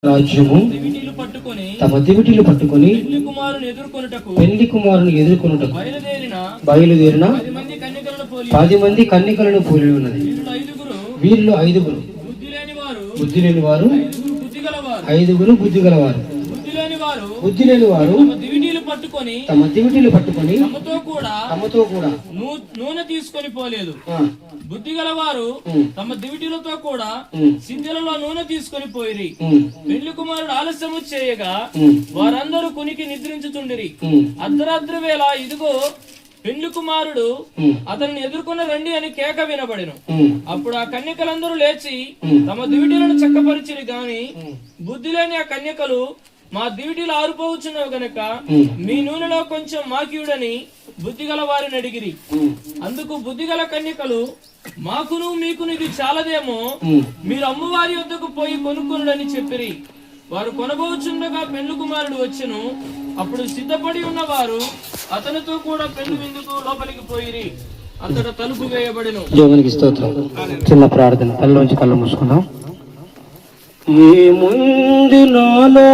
రాజ్యము తమ దివిటీలు పట్టుకొని పెళ్లి కుమారుని ఎదుర్కొనుటకు బయలుదేరిన 10 మంది కన్యకలను పోలి ఉన్నది. వీళ్ళు 5 బుద్ధి లేని వారు, 5 బుద్ధి గలవారు. బుద్ధి లేని వారు తమ దివిటీలు పట్టుకొని తమతో కూడా నూనె తీసుకొని పోలేదు. బుద్ధి గలవారు తమ దివిటీలతో కూడా సింజలలో నూనె తీసుకొని పోయిరి. పెళ్లి కుమారుడు ఆలస్యము చేయగా వారందరూ కునికి నిద్రించుచుండిరి. అర్ధరాత్రి వేళ ఇదిగో పెళ్లి కుమారుడు అతన్ని ఎదుర్కొన్న రండి అని కేక వినబడెను. అప్పుడు ఆ కన్యకలందరూ లేచి తమ దివిటీలను చక్కపరిచిరి గాని బుద్ధి లేని ఆ కన్యకలు మా దివిటీలు ఆరిపోవచ్చున్నవి గనక మీ నూనెలో కొంచెం మాకియుడని బుద్ధి గల వారిని అడిగిరి. అందుకు బుద్ధి గల కన్యకలు మాకును మీకును ఇది చాలదేమో, మీరు అమ్మవారి వద్దకు పోయి కొనుక్కునుడని చెప్పిరి. వారు కొనబోచుండగా పెళ్లి కుమారుడు వచ్చెను. అప్పుడు సిద్ధపడి ఉన్నవారు అతనితో కూడా పెళ్లి విందుకు లోపలికి పోయిరి. అతడు తలుపు వేయబడెను. దేవునికి స్తోత్రం. చిన్న ప్రార్థన, కళ్ళలోంచి కళ్ళు మూసుకుందాం. ఏముంది నాలో